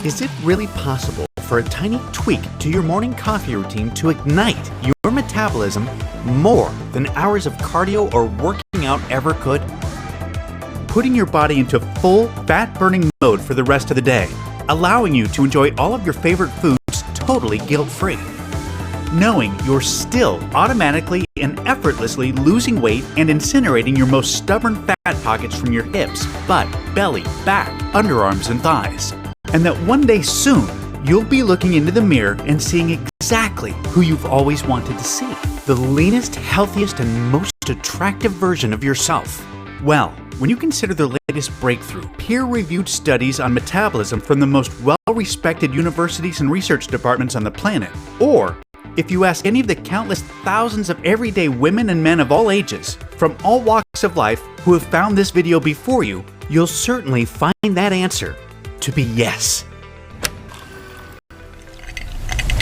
Is it really possible for a tiny tweak to your morning coffee routine to ignite your metabolism more than hours of cardio or working out ever could? Putting your body into full fat-burning mode for the rest of the day, allowing you to enjoy all of your favorite foods totally guilt-free. Knowing you're still automatically and effortlessly losing weight and incinerating your most stubborn fat pockets from your hips, butt, belly, back, underarms, and thighs. And that one day soon, you'll be looking into the mirror and seeing exactly who you've always wanted to see. The leanest, healthiest, and most attractive version of yourself. Well, when you consider the latest breakthrough, peer-reviewed studies on metabolism from the most well-respected universities and research departments on the planet, or if you ask any of the countless thousands of everyday women and men of all ages, from all walks of life, who have found this video before you, you'll certainly find that answer to be yes.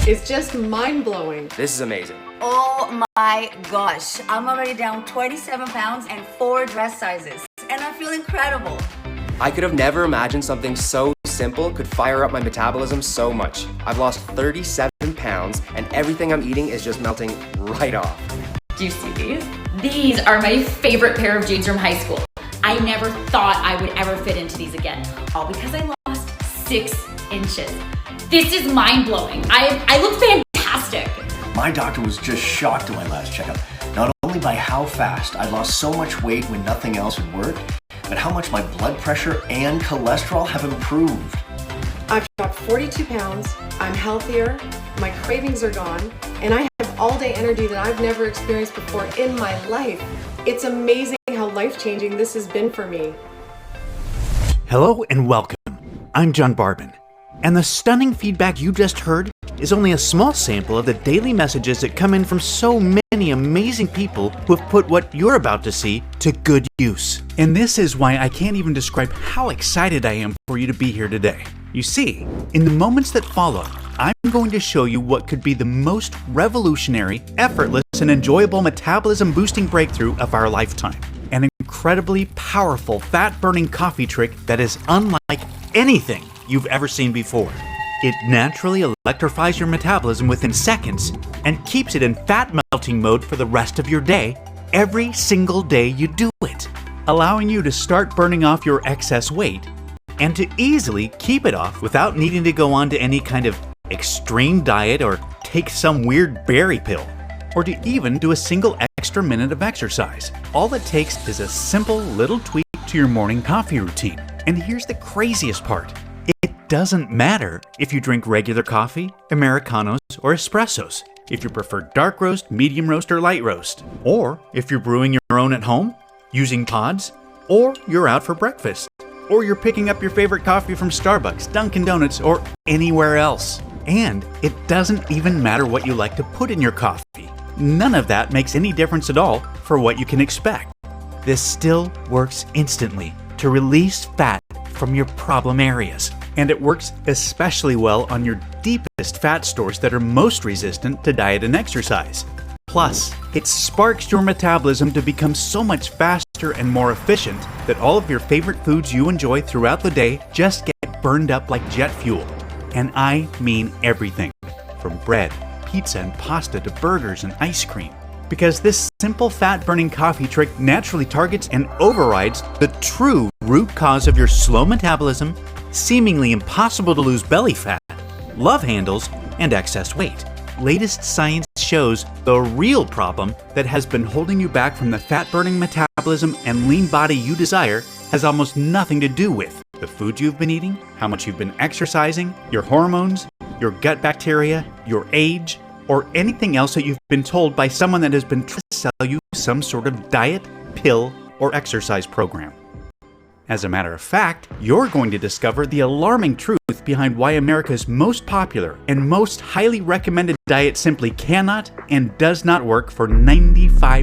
It's just mind-blowing. This is amazing. Oh my gosh, I'm already down 27 pounds and 4 dress sizes, and I feel incredible. I could have never imagined something so simple could fire up my metabolism so much. I've lost 37 pounds and everything I'm eating is just melting right off. Do you see these? These are my favorite pair of jeans from high school. I never thought I would ever fit into these again, all because I lost 6 inches. This is mind-blowing. I look fantastic. My doctor was just shocked at my last checkup, not only by how fast I lost so much weight when nothing else had worked, but how much my blood pressure and cholesterol have improved. I've dropped 42 pounds, I'm healthier, my cravings are gone, and I have all-day energy that I've never experienced before in my life. It's amazing how life-changing this has been for me. Hello and welcome. I'm John Barbin, and the stunning feedback you just heard is only a small sample of the daily messages that come in from so many amazing people who have put what you're about to see to good use. And this is why I can't even describe how excited I am for you to be here today. You see, in the moments that follow, I'm going to show you what could be the most revolutionary, effortless, and enjoyable metabolism-boosting breakthrough of our lifetime. An incredibly powerful fat-burning coffee trick that is unlike anything you've ever seen before. It naturally electrifies your metabolism within seconds and keeps it in fat-melting mode for the rest of your day, every single day you do it, allowing you to start burning off your excess weight and to easily keep it off without needing to go on to any kind of extreme diet or take some weird berry pill, or to even do a single extra minute of exercise. All it takes is a simple little tweak to your morning coffee routine. And here's the craziest part. It doesn't matter if you drink regular coffee, Americanos, or espressos, if you prefer dark roast, medium roast, or light roast, or if you're brewing your own at home, using pods, or you're out for breakfast, or you're picking up your favorite coffee from Starbucks, Dunkin' Donuts, or anywhere else. And it doesn't even matter what you like to put in your coffee. None of that makes any difference at all for what you can expect. This still works instantly to release fat from your problem areas. And it works especially well on your deepest fat stores that are most resistant to diet and exercise. Plus, it sparks your metabolism to become so much faster and more efficient that all of your favorite foods you enjoy throughout the day just get burned up like jet fuel. And I mean everything, from bread, pizza, and pasta to burgers and ice cream. Because this simple fat-burning coffee trick naturally targets and overrides the true root cause of your slow metabolism, seemingly impossible to lose belly fat, love handles, and excess weight. Latest science shows the real problem that has been holding you back from the fat-burning metabolism and lean body you desire has almost nothing to do with the food you've been eating, how much you've been exercising, your hormones, your gut bacteria, your age, or anything else that you've been told by someone that has been trying to sell you some sort of diet, pill, or exercise program. As a matter of fact, you're going to discover the alarming truth behind why America's most popular and most highly recommended diet simply cannot and does not work for 95%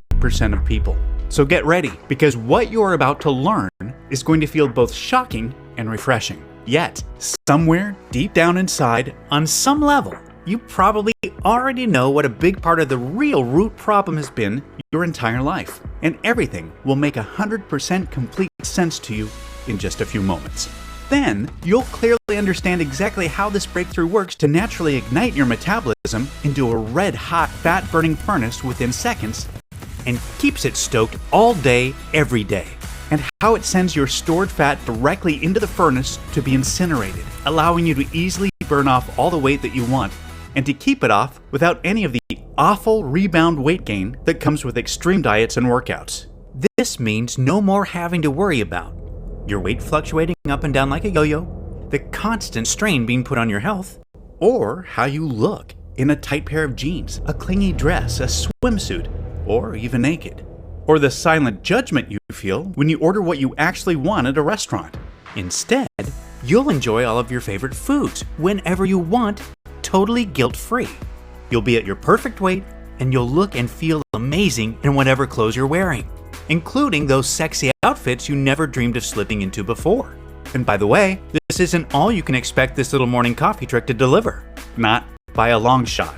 of people. So get ready, because what you're about to learn is going to feel both shocking and refreshing. Yet, somewhere deep down inside, on some level, you probably already know what a big part of the real root problem has been your entire life. And everything will make 100% complete sense to you in just a few moments. Then, you'll clearly understand exactly how this breakthrough works to naturally ignite your metabolism into a red-hot fat-burning furnace within seconds and keeps it stoked all day, every day, and how it sends your stored fat directly into the furnace to be incinerated, allowing you to easily burn off all the weight that you want and to keep it off without any of the awful rebound weight gain that comes with extreme diets and workouts. This means no more having to worry about your weight fluctuating up and down like a yo-yo, the constant strain being put on your health, or how you look in a tight pair of jeans, a clingy dress, a swimsuit, or even naked, or the silent judgment you feel when you order what you actually want at a restaurant. Instead, you'll enjoy all of your favorite foods whenever you want, totally guilt-free. You'll be at your perfect weight, and you'll look and feel amazing in whatever clothes you're wearing, including those sexy outfits you never dreamed of slipping into before. And by the way, this isn't all you can expect this little morning coffee trick to deliver. Not by a long shot.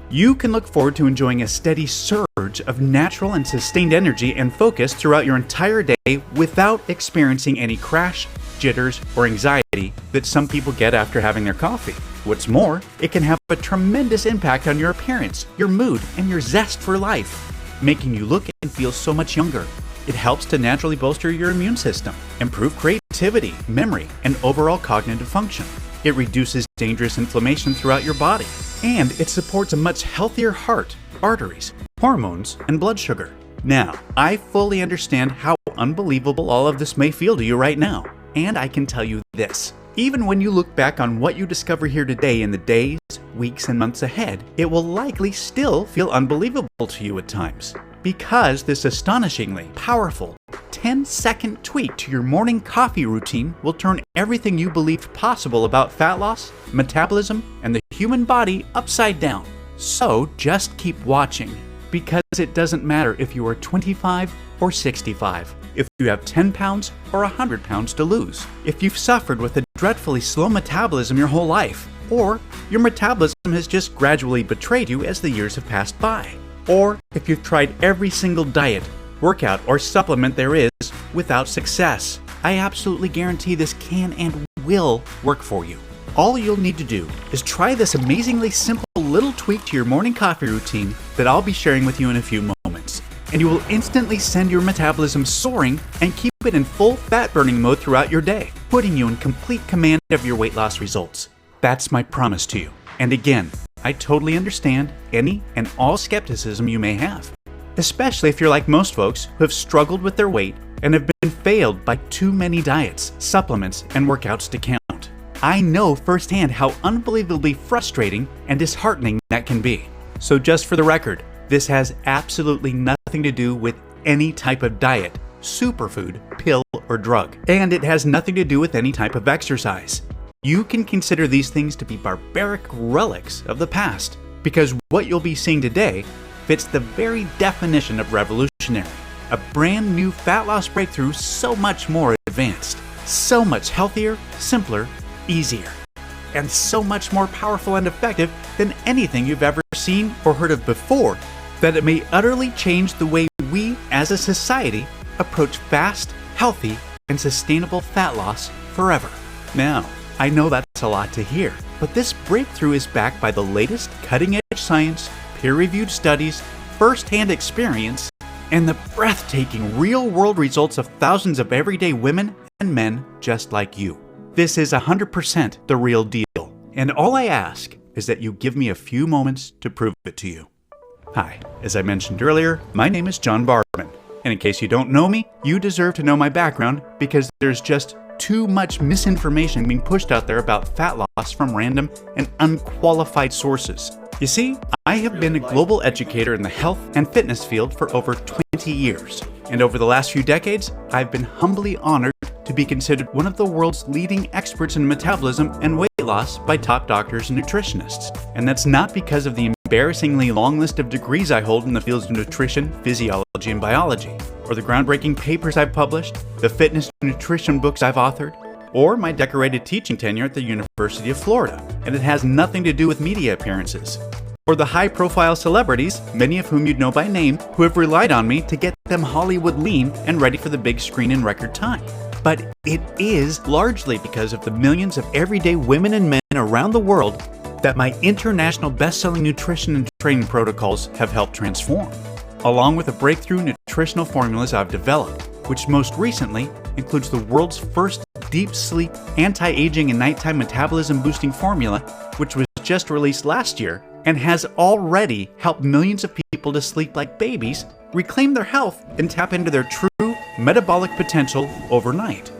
You can look forward to enjoying a steady surge of natural and sustained energy and focus throughout your entire day without experiencing any crash, jitters, or anxiety that some people get after having their coffee. What's more, it can have a tremendous impact on your appearance, your mood, and your zest for life, making you look and feel so much younger. It helps to naturally bolster your immune system, improve creativity, memory, and overall cognitive function. It reduces dangerous inflammation throughout your body, and it supports a much healthier heart, arteries, hormones, and blood sugar. Now, I fully understand how unbelievable all of this may feel to you right now, and I can tell you this. Even when you look back on what you discover here today in the days, weeks, and months ahead, it will likely still feel unbelievable to you at times. Because this astonishingly powerful 10-second tweak to your morning coffee routine will turn everything you believed possible about fat loss, metabolism, and the human body upside down. So just keep watching, because it doesn't matter if you are 25 or 65, if you have 10 pounds or 100 pounds to lose, if you've suffered with a dreadfully slow metabolism your whole life, or your metabolism has just gradually betrayed you as the years have passed by, or if you've tried every single diet, workout, or supplement there is without success. I absolutely guarantee this can and will work for you. All you'll need to do is try this amazingly simple little tweak to your morning coffee routine that I'll be sharing with you in a few moments, and you will instantly send your metabolism soaring and keep it in full fat burning mode throughout your day, putting you in complete command of your weight loss results. That's my promise to you. And again, I totally understand any and all skepticism you may have, especially if you're like most folks who have struggled with their weight and have been failed by too many diets, supplements, and workouts to count. I know firsthand how unbelievably frustrating and disheartening that can be. So just for the record, this has absolutely nothing to do with any type of diet, superfood, pill, or drug. And it has nothing to do with any type of exercise. You can consider these things to be barbaric relics of the past, because what you'll be seeing today fits the very definition of revolutionary. A brand new fat loss breakthrough so much more advanced, so much healthier, simpler, easier, and so much more powerful and effective than anything you've ever seen or heard of before, that it may utterly change the way we as a society approach fast, healthy, and sustainable fat loss forever. Now, I know that's a lot to hear, but this breakthrough is backed by the latest cutting-edge science, peer-reviewed studies, first-hand experience, and the breathtaking real-world results of thousands of everyday women and men just like you. This is 100% the real deal, and all I ask is that you give me a few moments to prove it to you. Hi, as I mentioned earlier, my name is John Barban, and in case you don't know me, you deserve to know my background because there's just too much misinformation being pushed out there about fat loss from random and unqualified sources. You see, I have been a global educator in the health and fitness field for over 20 years, and over the last few decades, I've been humbly honored to be considered one of the world's leading experts in metabolism and weight loss by top doctors and nutritionists. And that's not because of the embarrassingly long list of degrees I hold in the fields of nutrition, physiology, and biology, or the groundbreaking papers I've published, the fitness and nutrition books I've authored, or my decorated teaching tenure at the University of Florida. And it has nothing to do with media appearances, or the high-profile celebrities, many of whom you'd know by name, who have relied on me to get them Hollywood lean and ready for the big screen in record time. but it is largely because of the millions of everyday women and men around the world that my international best-selling nutrition and training protocols have helped transform, along with the breakthrough nutritional formulas I've developed, which most recently includes the world's first deep sleep, anti-aging and nighttime metabolism boosting formula, which was just released last year and has already helped millions of people to sleep like babies, reclaim their health, and tap into their true metabolic potential overnight.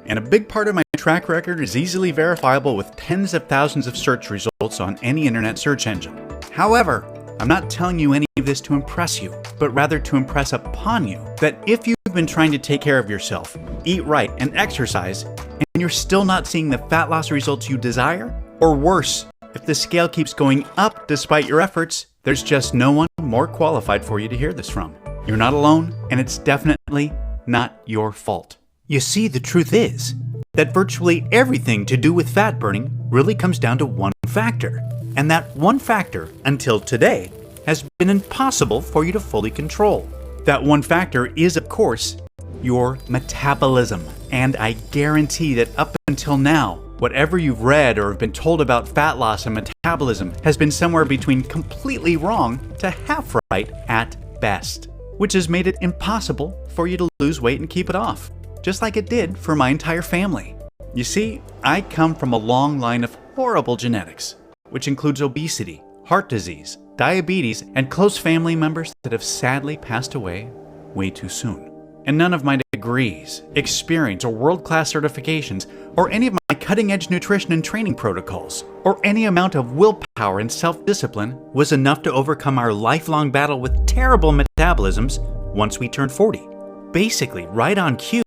And a big part of my track record is easily verifiable with tens of thousands of search results on any internet search engine. However, I'm not telling you any of this to impress you, but rather to impress upon you that if you've been trying to take care of yourself, eat right, and exercise, and you're still not seeing the fat loss results you desire, or worse, if the scale keeps going up despite your efforts, there's just no one more qualified for you to hear this from. You're not alone, and it's definitely not your fault. You see, the truth is that virtually everything to do with fat burning really comes down to one factor. And that one factor, until today, has been impossible for you to fully control. That one factor is, of course, your metabolism. And I guarantee that up until now, whatever you've read or have been told about fat loss and metabolism has been somewhere between completely wrong to half right at best, which has made it impossible for you to lose weight and keep it off, just like it did for my entire family. You see, I come from a long line of horrible genetics, which includes obesity, heart disease, diabetes, and close family members that have sadly passed away way too soon. And none of my degrees, experience, or world-class certifications, or any of my cutting-edge nutrition and training protocols, or any amount of willpower and self-discipline was enough to overcome our lifelong battle with terrible metabolisms once we turned 40. Basically, right on cue,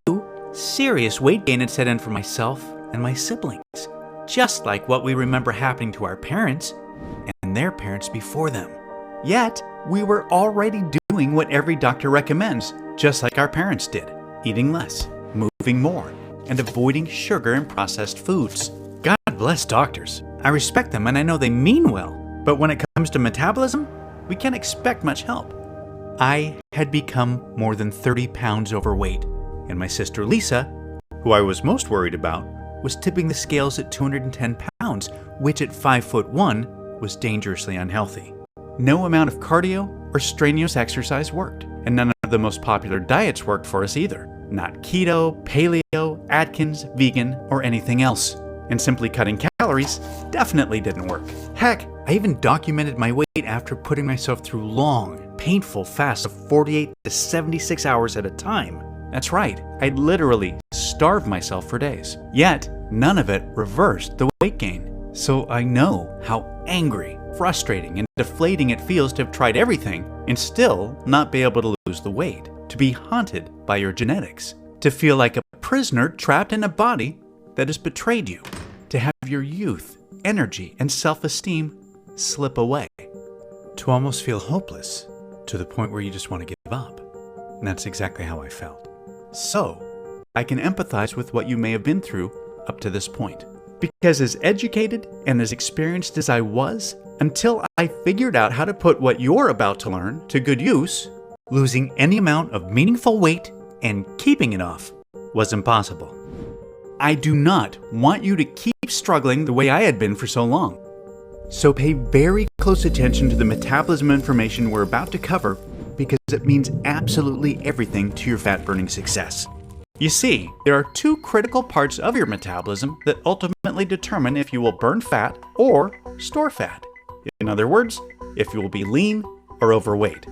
serious weight gain had set in for myself and my siblings, just like what we remember happening to our parents and their parents before them. Yet, we were already doing what every doctor recommends, just like our parents did, eating less, moving more, and avoiding sugar and processed foods. God bless doctors. I respect them and I know they mean well, but when it comes to metabolism, we can't expect much help. I had become more than 30 pounds overweight, and my sister Lisa, who I was most worried about, was tipping the scales at 210 pounds, which at 5'1" was dangerously unhealthy. No amount of cardio or strenuous exercise worked, and none of the most popular diets worked for us either. Not keto, paleo, Atkins, vegan, or anything else. And simply cutting calories definitely didn't work. Heck, I even documented my weight after putting myself through long, painful fasts of 48 to 76 hours at a time. That's right, I'd literally starved myself for days. Yet, none of it reversed the weight gain. So I know how angry, frustrating, and deflating it feels to have tried everything and still not be able to lose the weight, to be haunted by your genetics, to feel like a prisoner trapped in a body that has betrayed you, to have your youth, energy, and self-esteem slip away, to almost feel hopeless, to the point where you just want to give up. And that's exactly how I felt. So, I can empathize with what you may have been through up to this point. Because as educated and as experienced as I was, until I figured out how to put what you're about to learn to good use, losing any amount of meaningful weight and keeping it off was impossible. I do not want you to keep struggling the way I had been for so long. So pay very close attention to the metabolism information we're about to cover because it means absolutely everything to your fat burning success. You see, there are two critical parts of your metabolism that ultimately determine if you will burn fat or store fat. In other words, if you will be lean or overweight.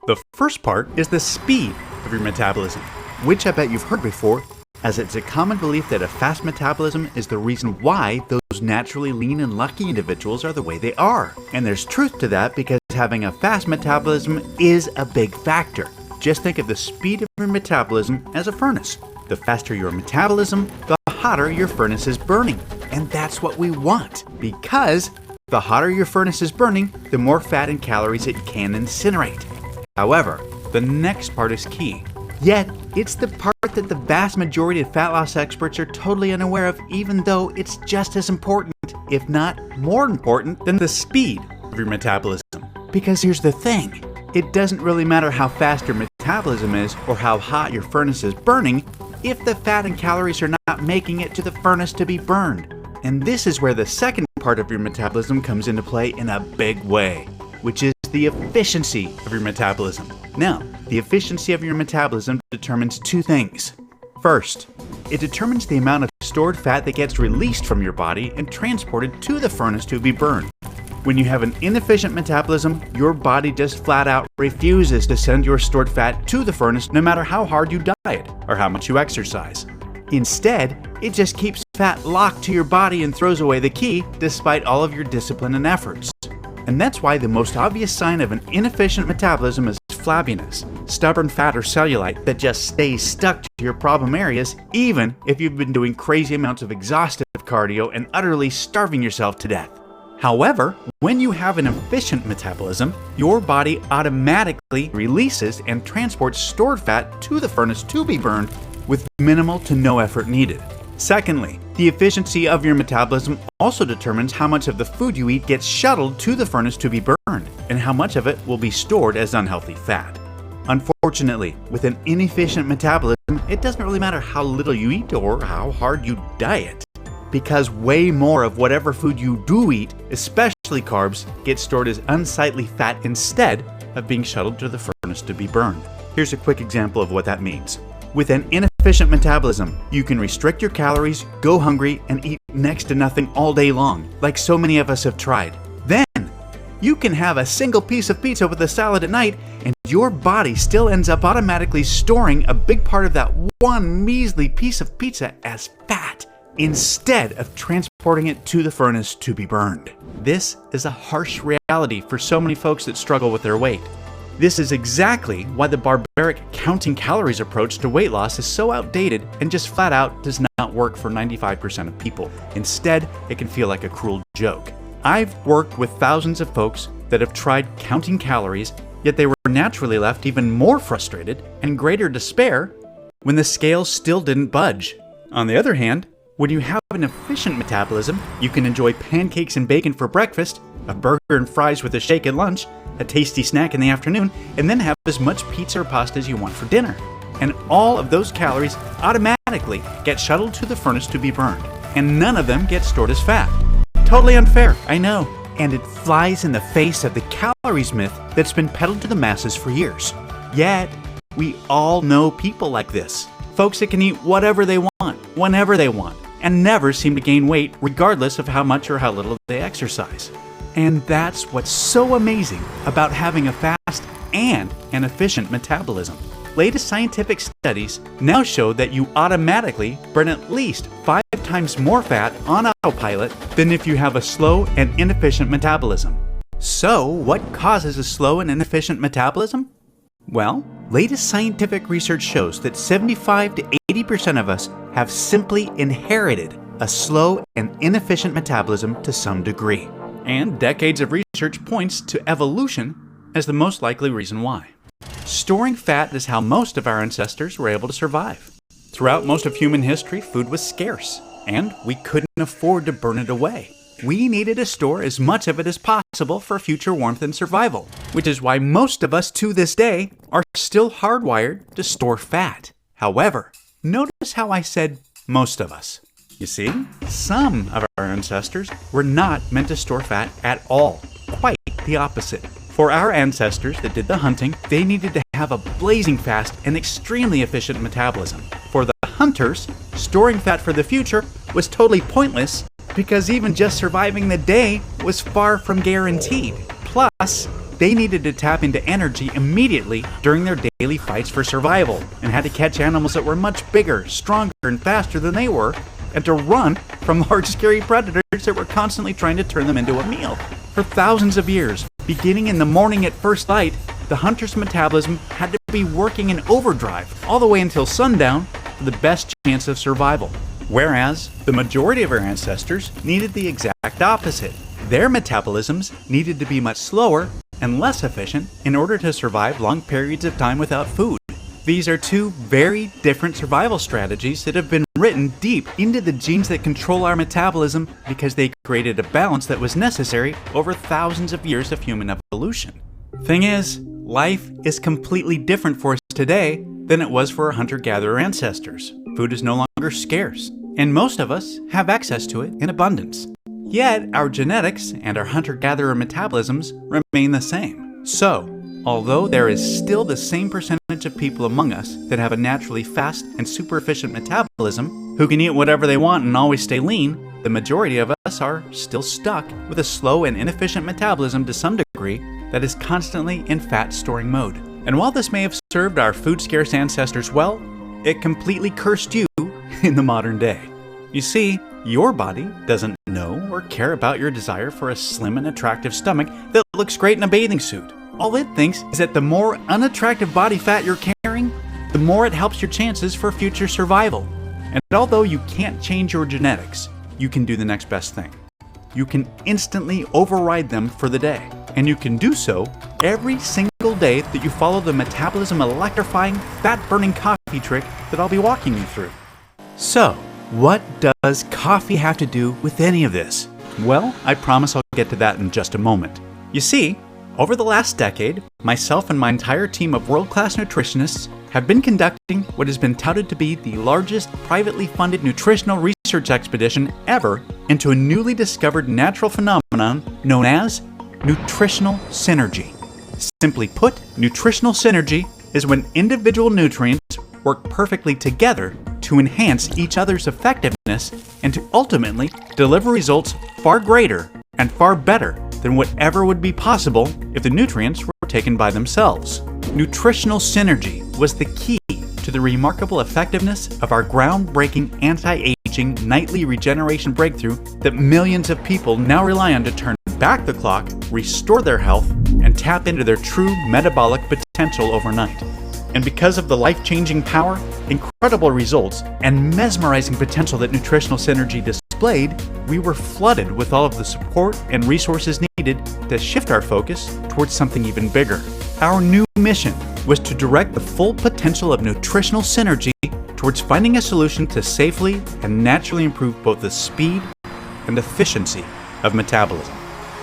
The first part is the speed of your metabolism, which I bet you've heard before, as it's a common belief that a fast metabolism is the reason why those naturally lean and lucky individuals are the way they are. And there's truth to that because having a fast metabolism is a big factor. Just think of the speed of your metabolism as a furnace. The faster your metabolism, the hotter your furnace is burning. And that's what we want, because the hotter your furnace is burning, the more fat and calories it can incinerate. However, the next part is key. Yet, it's the part that the vast majority of fat loss experts are totally unaware of, even though it's just as important, if not more important, than the speed of your metabolism. Because here's the thing. It doesn't really matter how fast your metabolism is or how hot your furnace is burning if the fat and calories are not making it to the furnace to be burned. And this is where the second part of your metabolism comes into play in a big way, which is the efficiency of your metabolism. Now, the efficiency of your metabolism determines two things. First, it determines the amount of stored fat that gets released from your body and transported to the furnace to be burned. When you have an inefficient metabolism, your body just flat out refuses to send your stored fat to the furnace no matter how hard you diet or how much you exercise. Instead, it just keeps fat locked to your body and throws away the key despite all of your discipline and efforts. And that's why the most obvious sign of an inefficient metabolism is flabbiness, stubborn fat or cellulite that just stays stuck to your problem areas even if you've been doing crazy amounts of exhaustive cardio and utterly starving yourself to death. However, when you have an efficient metabolism, your body automatically releases and transports stored fat to the furnace to be burned with minimal to no effort needed. Secondly, the efficiency of your metabolism also determines how much of the food you eat gets shuttled to the furnace to be burned, and how much of it will be stored as unhealthy fat. Unfortunately, with an inefficient metabolism, it doesn't really matter how little you eat or how hard you diet, because way more of whatever food you do eat, especially carbs, gets stored as unsightly fat instead of being shuttled to the furnace to be burned. Here's a quick example of what that means. With an inefficient metabolism, you can restrict your calories, go hungry, and eat next to nothing all day long, like so many of us have tried. Then, you can have a single piece of pizza with a salad at night, and your body still ends up automatically storing a big part of that one measly piece of pizza as fat, instead of transporting it to the furnace to be burned. This is a harsh reality for so many folks that struggle with their weight. This is exactly why the barbaric counting calories approach to weight loss is so outdated and just flat out does not work for 95% of people. Instead, it can feel like a cruel joke. I've worked with thousands of folks that have tried counting calories, yet they were naturally left even more frustrated and greater despair when the scales still didn't budge. On the other hand, when you have an efficient metabolism, you can enjoy pancakes and bacon for breakfast, a burger and fries with a shake at lunch, a tasty snack in the afternoon, and then have as much pizza or pasta as you want for dinner. And all of those calories automatically get shuttled to the furnace to be burned, and none of them get stored as fat. Totally unfair, I know. And it flies in the face of the calories myth that's been peddled to the masses for years. Yet, we all know people like this. Folks that can eat whatever they want, whenever they want, and never seem to gain weight regardless of how much or how little they exercise. And that's what's so amazing about having a fast and an efficient metabolism. Latest scientific studies now show that you automatically burn at least 5 times more fat on autopilot than if you have a slow and inefficient metabolism. So, what causes a slow and inefficient metabolism? Well, latest scientific research shows that 75 to 80% of us have simply inherited a slow and inefficient metabolism to some degree. And decades of research points to evolution as the most likely reason why. Storing fat is how most of our ancestors were able to survive. Throughout most of human history, food was scarce, and we couldn't afford to burn it away. We needed to store as much of it as possible for future warmth and survival, which is why most of us to this day are still hardwired to store fat. However, notice how I said most of us. You see, some of our ancestors were not meant to store fat at all. Quite the opposite. For our ancestors that did the hunting, they needed to have a blazing fast and extremely efficient metabolism. For the hunters, storing fat for the future was totally pointless because even just surviving the day was far from guaranteed. Plus, they needed to tap into energy immediately during their daily fights for survival and had to catch animals that were much bigger, stronger, and faster than they were, and to run from large scary predators that were constantly trying to turn them into a meal. For thousands of years, beginning in the morning at first light, the hunter's metabolism had to be working in overdrive all the way until sundown for the best chance of survival. Whereas the majority of our ancestors needed the exact opposite. Their metabolisms needed to be much slower and less efficient in order to survive long periods of time without food. These are two very different survival strategies that have been written deep into the genes that control our metabolism because they created a balance that was necessary over thousands of years of human evolution. Thing is, life is completely different for us today than it was for our hunter-gatherer ancestors. Food is no longer scarce, and most of us have access to it in abundance. Yet, our genetics and our hunter-gatherer metabolisms remain the same. So, although there is still the same percentage of people among us that have a naturally fast and super efficient metabolism, who can eat whatever they want and always stay lean, the majority of us are still stuck with a slow and inefficient metabolism to some degree that is constantly in fat-storing mode. And while this may have served our food-scarce ancestors well, it completely cursed you in the modern day. You see, your body doesn't know or care about your desire for a slim and attractive stomach that looks great in a bathing suit. All it thinks is that the more unattractive body fat you're carrying, the more it helps your chances for future survival. And although you can't change your genetics, you can do the next best thing. You can instantly override them for the day. And you can do so every single day that you follow the metabolism electrifying, fat-burning coffee trick that I'll be walking you through. So, what does coffee have to do with any of this? Well, I promise I'll get to that in just a moment. You see, over the last decade, myself and my entire team of world-class nutritionists have been conducting what has been touted to be the largest privately funded nutritional research expedition ever into a newly discovered natural phenomenon known as Nutritional Synergy. Simply put, nutritional synergy is when individual nutrients work perfectly together to enhance each other's effectiveness and to ultimately deliver results far greater and far better than whatever would be possible if the nutrients were taken by themselves. Nutritional synergy was the key to the remarkable effectiveness of our groundbreaking anti-aging nightly regeneration breakthrough that millions of people now rely on to turn back the clock, restore their health, and tap into their true metabolic potential overnight. And because of the life-changing power, incredible results, and mesmerizing potential that Nutritional Synergy displayed, we were flooded with all of the support and resources needed to shift our focus towards something even bigger. Our new mission was to direct the full potential of nutritional synergy towards finding a solution to safely and naturally improve both the speed and efficiency of metabolism.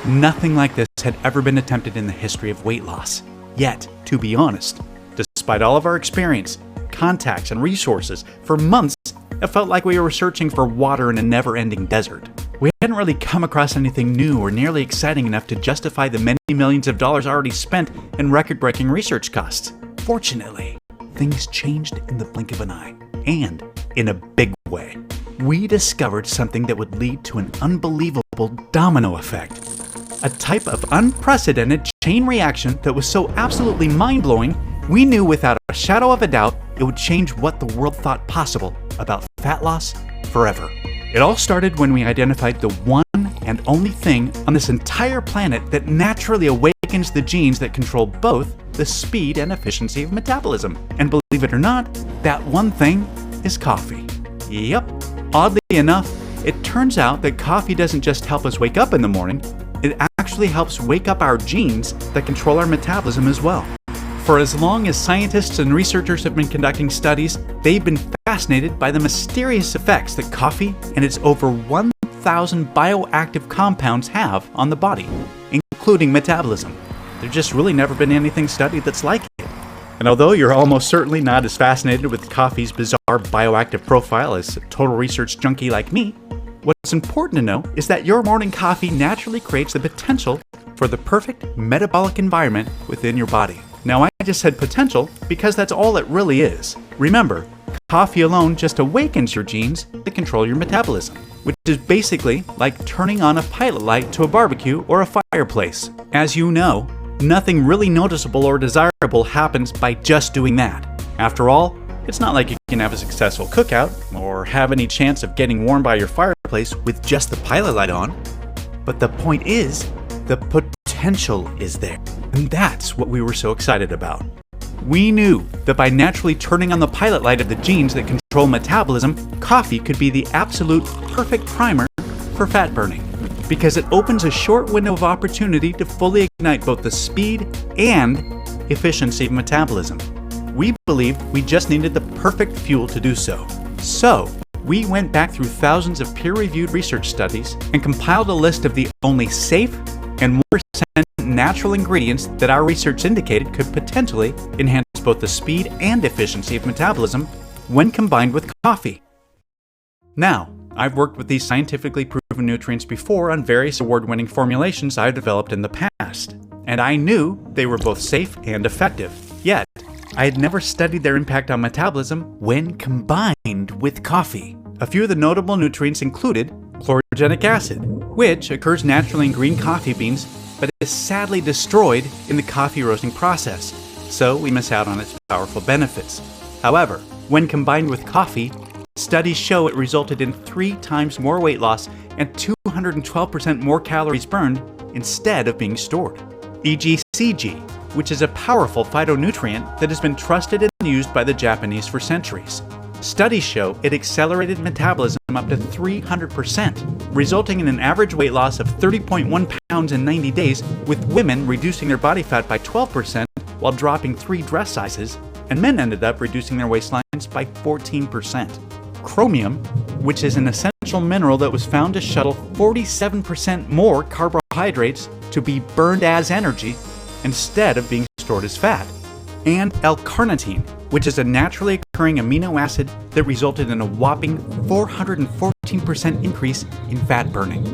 Nothing like this had ever been attempted in the history of weight loss. Yet, to be honest, despite all of our experience, contacts, and resources, for months it felt like we were searching for water in a never-ending desert. We hadn't really come across anything new or nearly exciting enough to justify the many millions of dollars already spent in record-breaking research costs. Fortunately, things changed in the blink of an eye, and in a big way. We discovered something that would lead to an unbelievable domino effect. A type of unprecedented chain reaction that was so absolutely mind-blowing, we knew without a shadow of a doubt it would change what the world thought possible about fat loss forever. It all started when we identified the one and only thing on this entire planet that naturally awakens the genes that control both the speed and efficiency of metabolism. And believe it or not, that one thing is coffee. Yep. Oddly enough, it turns out that coffee doesn't just help us wake up in the morning, it actually helps wake up our genes that control our metabolism as well. For as long as scientists and researchers have been conducting studies, they've been fascinated by the mysterious effects that coffee and its over 1,000 bioactive compounds have on the body, including metabolism. There's just really never been anything studied that's like it. And although you're almost certainly not as fascinated with coffee's bizarre bioactive profile as a total research junkie like me, what's important to know is that your morning coffee naturally creates the potential for the perfect metabolic environment within your body. Now, I just said potential because that's all it really is. Remember, coffee alone just awakens your genes that control your metabolism, which is basically like turning on a pilot light to a barbecue or a fireplace. As you know, nothing really noticeable or desirable happens by just doing that. After all, it's not like you can have a successful cookout or have any chance of getting warm by your fireplace with just the pilot light on. But the point is, the potential is there. And that's what we were so excited about. We knew that by naturally turning on the pilot light of the genes that control metabolism, coffee could be the absolute perfect primer for fat burning, because it opens a short window of opportunity to fully ignite both the speed and efficiency of metabolism. We believed we just needed the perfect fuel to do so. So, we went back through thousands of peer-reviewed research studies and compiled a list of the only safe and more natural ingredients that our research indicated could potentially enhance both the speed and efficiency of metabolism when combined with coffee. Now, I've worked with these scientifically proven nutrients before on various award-winning formulations I've developed in the past, and I knew they were both safe and effective. Yet, I had never studied their impact on metabolism when combined with coffee. A few of the notable nutrients included chlorogenic acid, which occurs naturally in green coffee beans but is sadly destroyed in the coffee roasting process, so we miss out on its powerful benefits. However, when combined with coffee, studies show it resulted in 3 times more weight loss and 212% more calories burned instead of being stored. Egcg, which is a powerful phytonutrient that has been trusted and used by the Japanese for centuries. Studies show it accelerated metabolism up to 300%, resulting in an average weight loss of 30.1 pounds in 90 days, with women reducing their body fat by 12% while dropping 3 dress sizes, and men ended up reducing their waistlines by 14%. Chromium, which is an essential mineral that was found to shuttle 47% more carbohydrates to be burned as energy instead of being stored as fat. And L-carnitine, which is a naturally occurring amino acid that resulted in a whopping 414% increase in fat burning.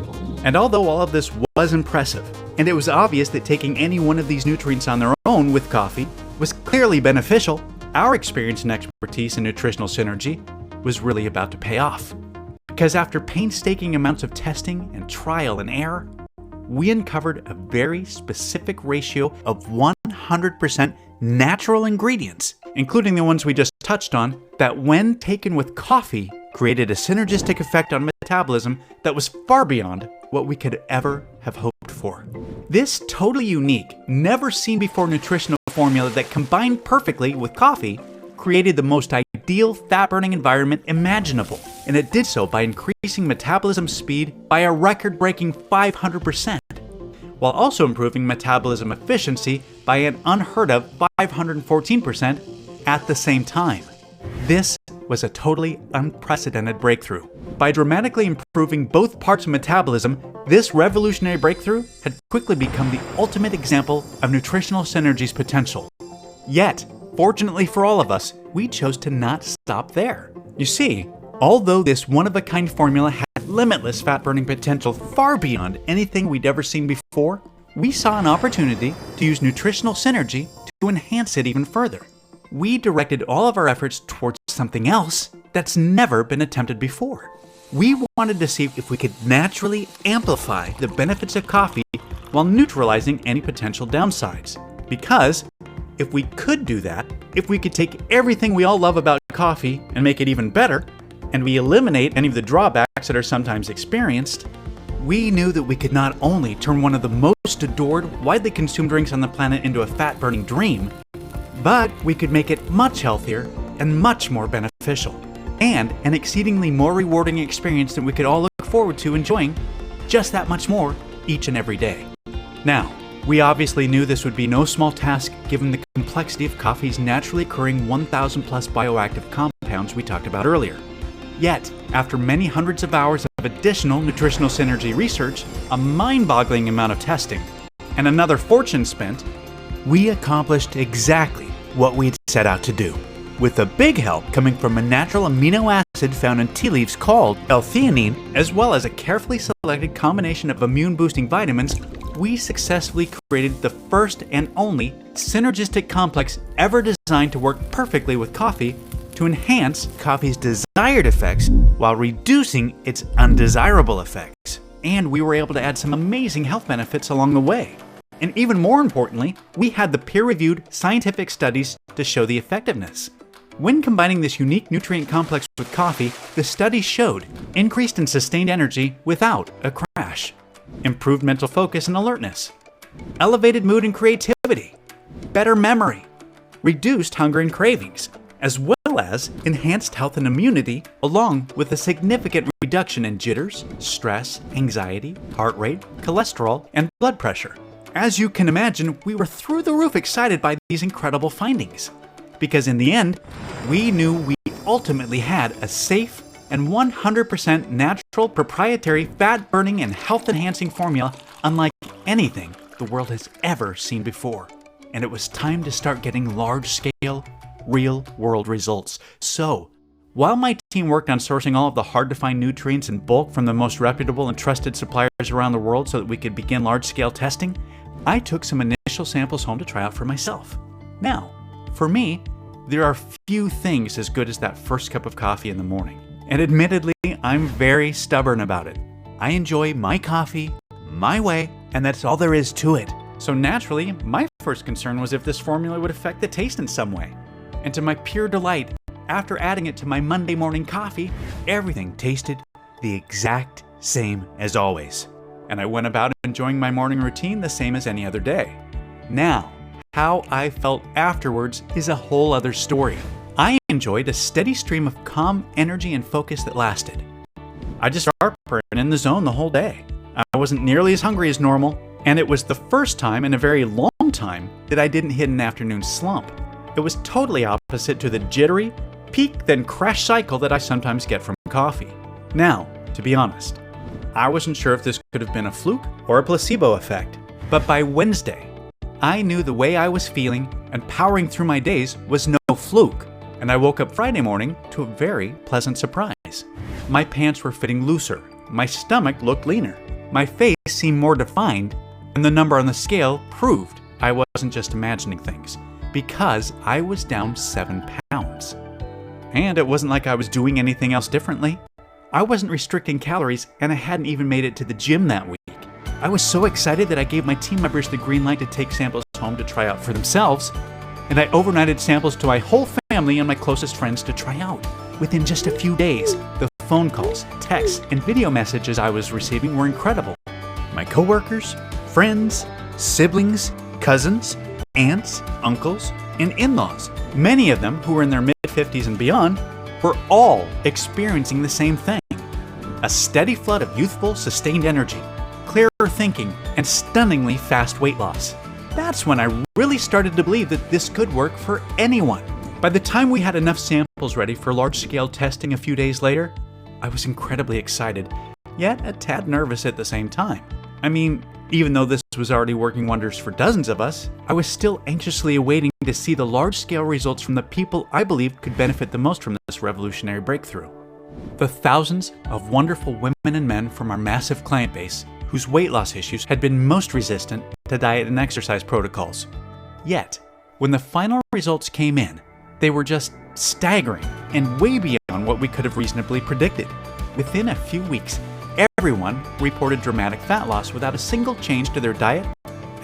And although all of this was impressive, and it was obvious that taking any one of these nutrients on their own with coffee was clearly beneficial, our experience and expertise in nutritional synergy was really about to pay off. Because after painstaking amounts of testing and trial and error, we uncovered a very specific ratio of 100% natural ingredients, including the ones we just touched on, that when taken with coffee created a synergistic effect on metabolism that was far beyond what we could ever have hoped for. This totally unique, never seen before nutritional formula that combined perfectly with coffee created the most ideal fat-burning environment imaginable, and it did so by increasing metabolism speed by a record-breaking 500%, while also improving metabolism efficiency by an unheard of 514% at the same time. This was a totally unprecedented breakthrough. By dramatically improving both parts of metabolism, this revolutionary breakthrough had quickly become the ultimate example of nutritional synergy's potential. Yet, fortunately for all of us, we chose to not stop there. You see, although this one-of-a-kind formula had limitless fat-burning potential far beyond anything we'd ever seen before, we saw an opportunity to use nutritional synergy to enhance it even further. We directed all of our efforts towards something else that's never been attempted before. We wanted to see if we could naturally amplify the benefits of coffee while neutralizing any potential downsides. Because if we could do that, if we could take everything we all love about coffee and make it even better, and we eliminate any of the drawbacks that are sometimes experienced, we knew that we could not only turn one of the most adored, widely consumed drinks on the planet into a fat-burning dream, but we could make it much healthier and much more beneficial, and an exceedingly more rewarding experience that we could all look forward to enjoying just that much more each and every day. Now, we obviously knew this would be no small task given the complexity of coffee's naturally occurring 1,000 plus bioactive compounds we talked about earlier. Yet, after many hundreds of hours of additional nutritional synergy research, a mind-boggling amount of testing, and another fortune spent, we accomplished exactly what we'd set out to do. With a big help coming from a natural amino acid found in tea leaves called L-theanine, as well as a carefully selected combination of immune-boosting vitamins, we successfully created the first and only synergistic complex ever designed to work perfectly with coffee to enhance coffee's desired effects while reducing its undesirable effects. And we were able to add some amazing health benefits along the way. And even more importantly, we had the peer-reviewed scientific studies to show the effectiveness. When combining this unique nutrient complex with coffee, the studies showed increased and sustained energy without a crash, improved mental focus and alertness, elevated mood and creativity, better memory, reduced hunger and cravings, as well as enhanced health and immunity, along with a significant reduction in jitters, stress, anxiety, heart rate, cholesterol, and blood pressure. As you can imagine, we were through the roof excited by these incredible findings. Because in the end, we knew we ultimately had a safe and 100% natural proprietary fat-burning and health-enhancing formula unlike anything the world has ever seen before. and it was time to start getting large-scale, real-world results. So, while my team worked on sourcing all of the hard-to-find nutrients in bulk from the most reputable and trusted suppliers around the world so that we could begin large-scale testing, I took some initial samples home to try out for myself. Now, for me, there are few things as good as that first cup of coffee in the morning. And admittedly, I'm very stubborn about it. I enjoy my coffee, my way, and that's all there is to it. So naturally, my first concern was if this formula would affect the taste in some way. And to my pure delight, after adding it to my Monday morning coffee, everything tasted the exact same as always. And I went about enjoying my morning routine the same as any other day. Now, how I felt afterwards is a whole other story. I enjoyed a steady stream of calm energy and focus that lasted. I just sharper and in the zone the whole day. I wasn't nearly as hungry as normal, and it was the first time in a very long time that I didn't hit an afternoon slump. It was totally opposite to the jittery, peak then crash cycle that I sometimes get from coffee. Now, to be honest, I wasn't sure if this could have been a fluke or a placebo effect, but by Wednesday, I knew the way I was feeling and powering through my days was no fluke, and I woke up Friday morning to a very pleasant surprise. My pants were fitting looser, my stomach looked leaner, my face seemed more defined, and the number on the scale proved I wasn't just imagining things, because I was down 7 pounds. And it wasn't like I was doing anything else differently. I wasn't restricting calories, and I hadn't even made it to the gym that week. I was so excited that I gave my team members the green light to take samples home to try out for themselves, and I overnighted samples to my whole family and my closest friends to try out. Within just a few days, the phone calls, texts, and video messages I was receiving were incredible. My coworkers, friends, siblings, cousins, aunts, uncles, and in-laws, many of them who were in their mid-50s and beyond, were all experiencing the same thing. A steady flood of youthful, sustained energy, clearer thinking, and stunningly fast weight loss. That's when I really started to believe that this could work for anyone. By the time we had enough samples ready for large-scale testing a few days later, I was incredibly excited, yet a tad nervous at the same time. I mean, even though this was already working wonders for dozens of us, I was still anxiously awaiting to see the large-scale results from the people I believed could benefit the most from this revolutionary breakthrough. The thousands of wonderful women and men from our massive client base whose weight loss issues had been most resistant to diet and exercise protocols. Yet, when the final results came in, they were just staggering and way beyond what we could have reasonably predicted. Within a few weeks, everyone reported dramatic fat loss without a single change to their diet,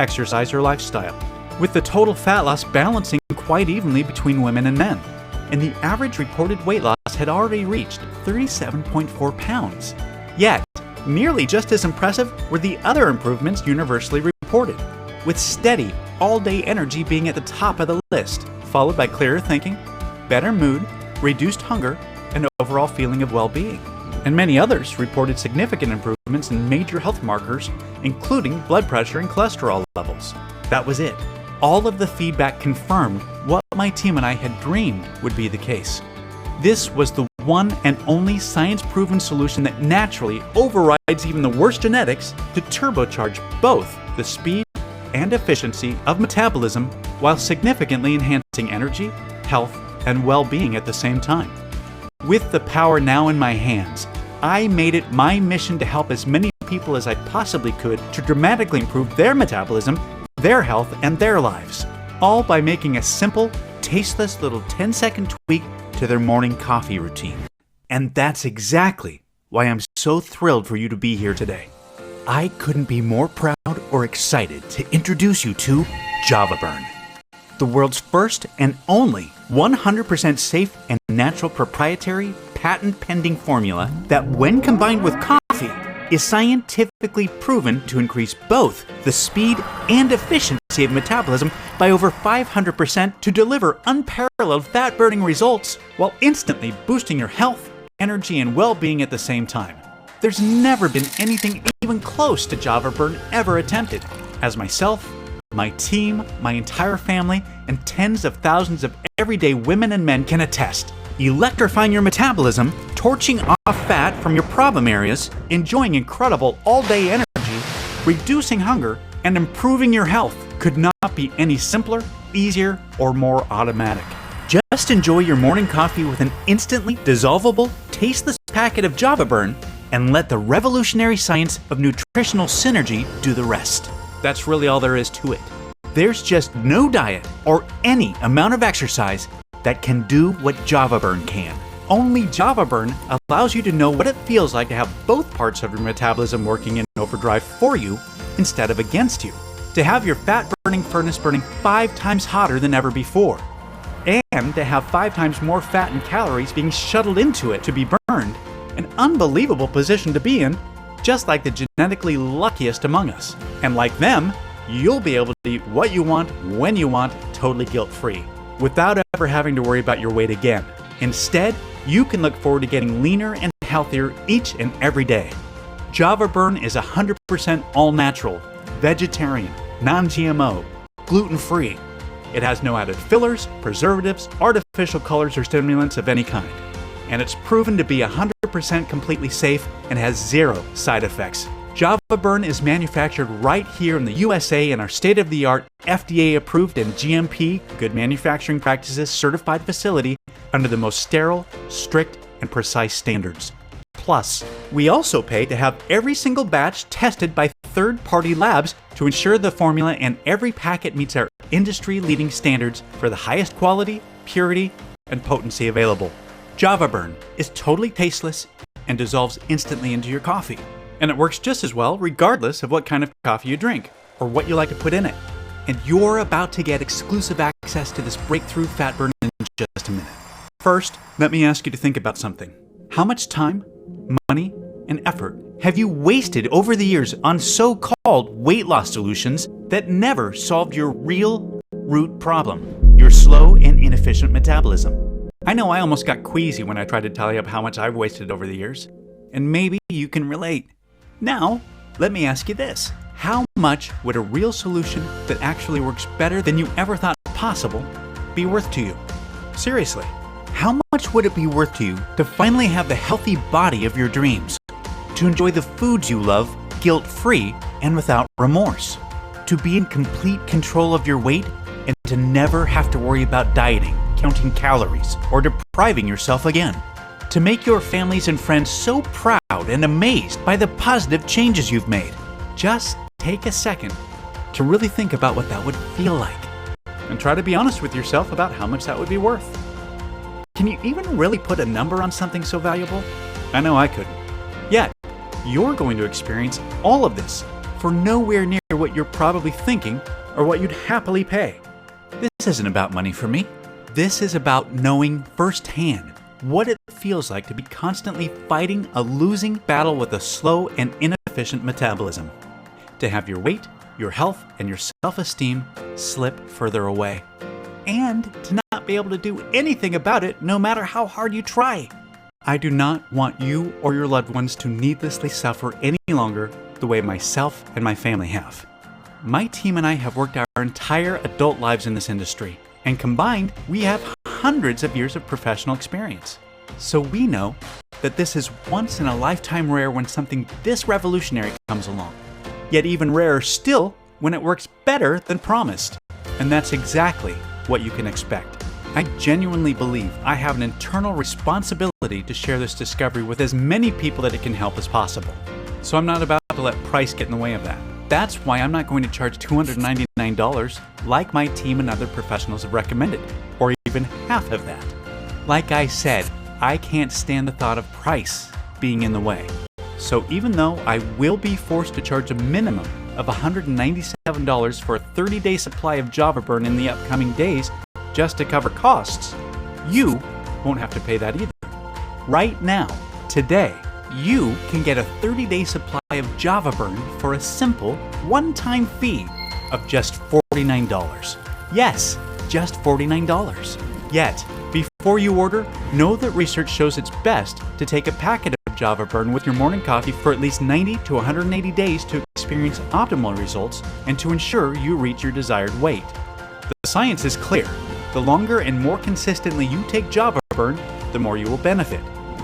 exercise, or lifestyle, with the total fat loss balancing quite evenly between women and men. And the average reported weight loss had already reached 37.4 pounds. Yet, nearly just as impressive were the other improvements universally reported, with steady, all-day energy being at the top of the list, followed by clearer thinking, better mood, reduced hunger, and overall feeling of well-being. And many others reported significant improvements in major health markers, including blood pressure and cholesterol levels. That was it. All of the feedback confirmed what my team and I had dreamed would be the case. This was the one and only science-proven solution that naturally overrides even the worst genetics to turbocharge both the speed and efficiency of metabolism while significantly enhancing energy, health, and well-being at the same time. With the power now in my hands, I made it my mission to help as many people as I possibly could to dramatically improve their metabolism, their health, and their lives, all by making a simple, tasteless little 10-second tweak to their morning coffee routine. And that's exactly why I'm so thrilled for you to be here today. I couldn't be more proud or excited to introduce you to JavaBurn, the world's first and only 100% safe and natural proprietary patent-pending formula that, when combined with coffee, is scientifically proven to increase both the speed and efficiency of metabolism by over 500% to deliver unparalleled fat-burning results while instantly boosting your health, energy, and well-being at the same time. There's never been anything even close to JavaBurn ever attempted, as myself, my team, my entire family, and tens of thousands of everyday women and men can attest. Electrifying your metabolism, torching off fat from your problem areas, enjoying incredible all-day energy, reducing hunger, and improving your health, could not be any simpler, easier, or more automatic. Just enjoy your morning coffee with an instantly dissolvable, tasteless packet of Java Burn and let the revolutionary science of nutritional synergy do the rest. That's really all there is to it. There's just no diet or any amount of exercise that can do what Java Burn can. Only Java Burn allows you to know what it feels like to have both parts of your metabolism working in overdrive for you instead of against you. To have your fat-burning furnace burning 5 times hotter than ever before. And to have 5 times more fat and calories being shuttled into it to be burned. An unbelievable position to be in, just like the genetically luckiest among us. And like them, you'll be able to eat what you want, when you want, totally guilt-free, without ever having to worry about your weight again. Instead, you can look forward to getting leaner and healthier each and every day. Java Burn is 100% all-natural, vegetarian, non-GMO, gluten-free. It has no added fillers, preservatives, artificial colors, or stimulants of any kind. And it's proven to be 100% completely safe and has 0 side effects. Java Burn is manufactured right here in the USA in our state-of-the-art, FDA-approved and GMP, Good Manufacturing Practices certified facility under the most sterile, strict, and precise standards. Plus, we also pay to have every single batch tested by third-party labs to ensure the formula and every packet meets our industry-leading standards for the highest quality, purity, and potency available. Java Burn is totally tasteless and dissolves instantly into your coffee. And it works just as well regardless of what kind of coffee you drink or what you like to put in it. And you're about to get exclusive access to this breakthrough fat burn in just a minute. First, let me ask you to think about something. How much time, money, and effort have you wasted over the years on so-called weight loss solutions that never solved your real root problem, your slow and inefficient metabolism? I know I almost got queasy when I tried to tally up how much I've wasted over the years, and maybe you can relate. Now, let me ask you this. How much would a real solution that actually works better than you ever thought possible be worth to you? Seriously, how much would it be worth to you to finally have the healthy body of your dreams? To enjoy the foods you love guilt-free and without remorse? To be in complete control of your weight and to never have to worry about dieting, counting calories, or depriving yourself again? To make your families and friends so proud and amazed by the positive changes you've made? Just take a second to really think about what that would feel like. And try to be honest with yourself about how much that would be worth. Can you even really put a number on something so valuable? I know I couldn't. Yet, you're going to experience all of this for nowhere near what you're probably thinking or what you'd happily pay. This isn't about money for me. This is about knowing firsthand what it feels like to be constantly fighting a losing battle with a slow and inefficient metabolism. To have your weight, your health, and your self-esteem slip further away. And to not be able to do anything about it no matter how hard you try. I do not want you or your loved ones to needlessly suffer any longer the way myself and my family have. My team and I have worked our entire adult lives in this industry, and combined, we have hundreds of years of professional experience. So we know that this is once in a lifetime rare when something this revolutionary comes along. Yet even rarer still when it works better than promised. And that's exactly what you can expect. I genuinely believe I have an internal responsibility to share this discovery with as many people that it can help as possible. So I'm not about to let price get in the way of that. That's why I'm not going to charge $299 like my team and other professionals have recommended, or even half of that. Like I said, I can't stand the thought of price being in the way. So even though I will be forced to charge a minimum of $197 for a 30-day supply of Java Burn in the upcoming days just to cover costs, you won't have to pay that either. Right now, today, you can get a 30-day supply of Java Burn for a simple, one-time fee of just $49. Yes, just $49. Yet, before you order, know that research shows it's best to take a packet of Java Burn with your morning coffee for at least 90 to 180 days to experience optimal results and to ensure you reach your desired weight. The science is clear. The longer and more consistently you take Java Burn, the more you will benefit.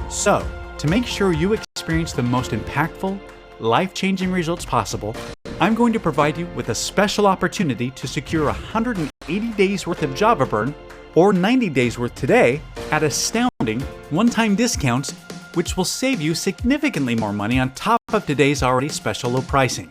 So, to make sure you experience the most impactful, life-changing results possible, I'm going to provide you with a special opportunity to secure 180 days worth of Java Burn or 90 days worth today at astounding one-time discounts, which will save you significantly more money on top of today's already special low pricing.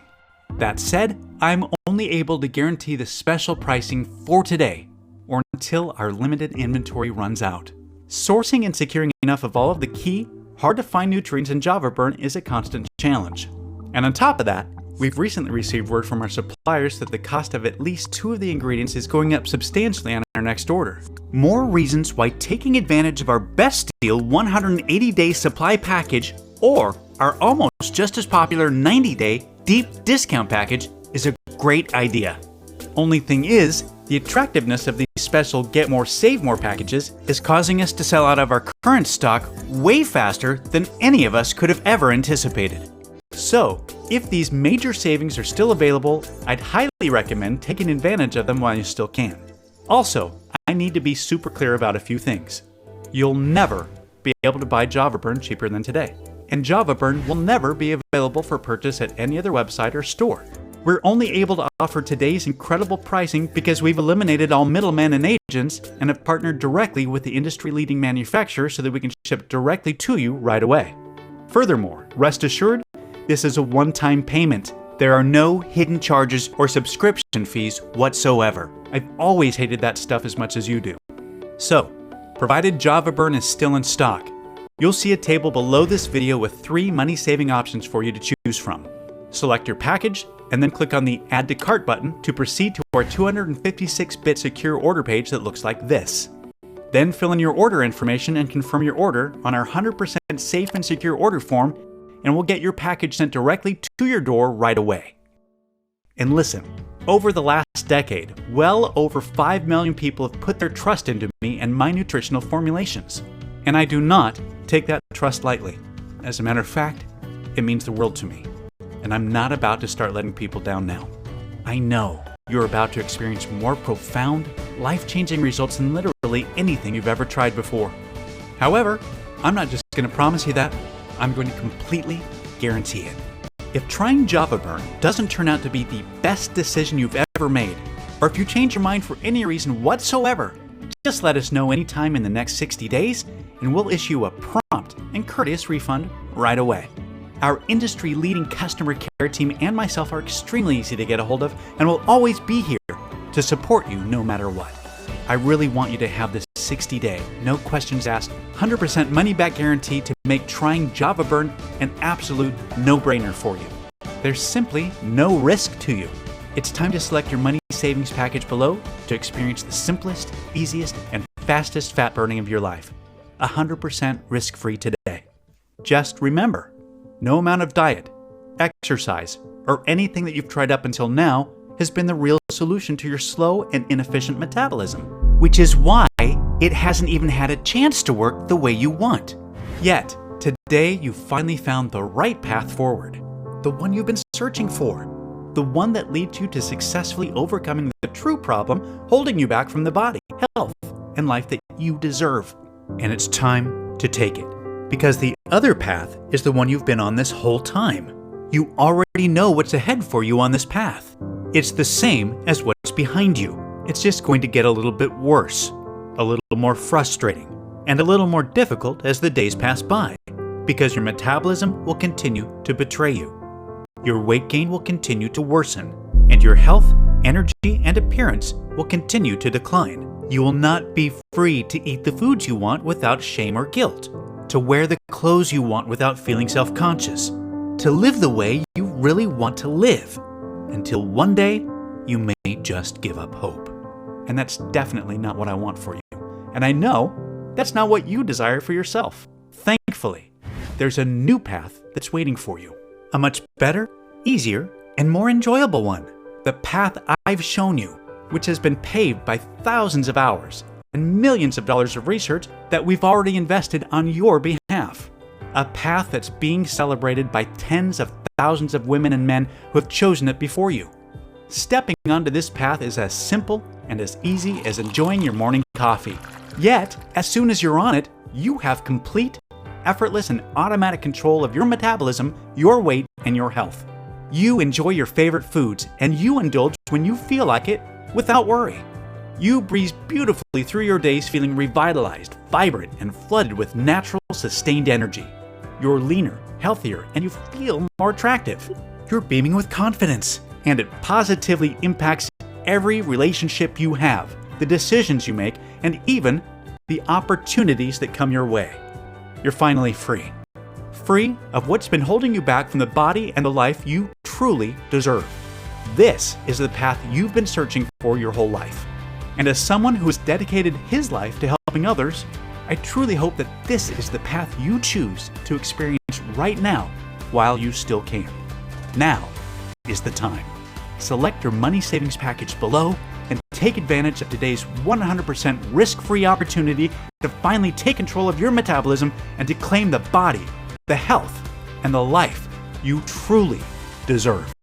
That said, I'm only able to guarantee the special pricing for today or until our limited inventory runs out. Sourcing and securing enough of all of the key, hard-to-find nutrients in Java Burn is a constant challenge. And on top of that, we've recently received word from our suppliers that the cost of at least 2 of the ingredients is going up substantially on our next order. More reasons why taking advantage of our best deal 180-day supply package or our almost just as popular 90-day deep discount package is a great idea. Only thing is, the attractiveness of these special Get More Save More packages is causing us to sell out of our current stock way faster than any of us could have ever anticipated. So, if these major savings are still available, I'd highly recommend taking advantage of them while you still can. Also, I need to be super clear about a few things. You'll never be able to buy Java Burn cheaper than today, and Java Burn will never be available for purchase at any other website or store. We're only able to offer today's incredible pricing because we've eliminated all middlemen and agents and have partnered directly with the industry-leading manufacturer so that we can ship directly to you right away. Furthermore, rest assured, this is a one-time payment. There are no hidden charges or subscription fees whatsoever. I've always hated that stuff as much as you do. So, provided Java Burn is still in stock, you'll see a table below this video with 3 money-saving options for you to choose from. Select your package, and then click on the Add to Cart button to proceed to our 256-bit secure order page that looks like this. Then fill in your order information and confirm your order on our 100% safe and secure order form, and we'll get your package sent directly to your door right away. And listen, over the last decade, well over 5 million people have put their trust into me and my nutritional formulations. And I do not take that trust lightly. As a matter of fact, it means the world to me. And I'm not about to start letting people down now. I know you're about to experience more profound, life-changing results than literally anything you've ever tried before. However, I'm not just going to promise you that, I'm going to completely guarantee it. If trying Java Burn doesn't turn out to be the best decision you've ever made, or if you change your mind for any reason whatsoever, just let us know anytime in the next 60 days, and we'll issue a prompt and courteous refund right away. Our industry-leading customer care team and myself are extremely easy to get a hold of and will always be here to support you no matter what. I really want you to have this 60-day, no questions asked, 100% money-back guarantee to make trying Java Burn an absolute no-brainer for you. There's simply no risk to you. It's time to select your money savings package below to experience the simplest, easiest, and fastest fat burning of your life. 100% risk-free today. Just remember, no amount of diet, exercise, or anything that you've tried up until now has been the real solution to your slow and inefficient metabolism, which is why it hasn't even had a chance to work the way you want. Yet, today you finally found the right path forward, the one you've been searching for, the one that leads you to successfully overcoming the true problem holding you back from the body, health, and life that you deserve. And it's time to take it. Because the other path is the one you've been on this whole time. You already know what's ahead for you on this path. It's the same as what's behind you. It's just going to get a little bit worse, a little more frustrating, and a little more difficult as the days pass by, because your metabolism will continue to betray you. Your weight gain will continue to worsen, and your health, energy, and appearance will continue to decline. You will not be free to eat the foods you want without shame or guilt, to wear the clothes you want without feeling self-conscious, to live the way you really want to live, until one day you may just give up hope. And that's definitely not what I want for you. And I know that's not what you desire for yourself. Thankfully, there's a new path that's waiting for you. A much better, easier, and more enjoyable one. The path I've shown you, which has been paved by thousands of hours and millions of dollars of research that we've already invested on your behalf. A path that's being celebrated by tens of thousands of women and men who have chosen it before you. Stepping onto this path is as simple and as easy as enjoying your morning coffee. Yet, as soon as you're on it, you have complete, effortless, and automatic control of your metabolism, your weight, and your health. You enjoy your favorite foods, and you indulge when you feel like it without worry. You breeze beautifully through your days feeling revitalized, vibrant, and flooded with natural, sustained energy. You're leaner, healthier, and you feel more attractive. You're beaming with confidence, and it positively impacts every relationship you have, the decisions you make, and even the opportunities that come your way. You're finally free. Free of what's been holding you back from the body and the life you truly deserve. This is the path you've been searching for your whole life. And as someone who has dedicated his life to helping others, I truly hope that this is the path you choose to experience right now while you still can. Now is the time. Select your money savings package below and take advantage of today's 100% risk-free opportunity to finally take control of your metabolism and to claim the body, the health, and the life you truly deserve.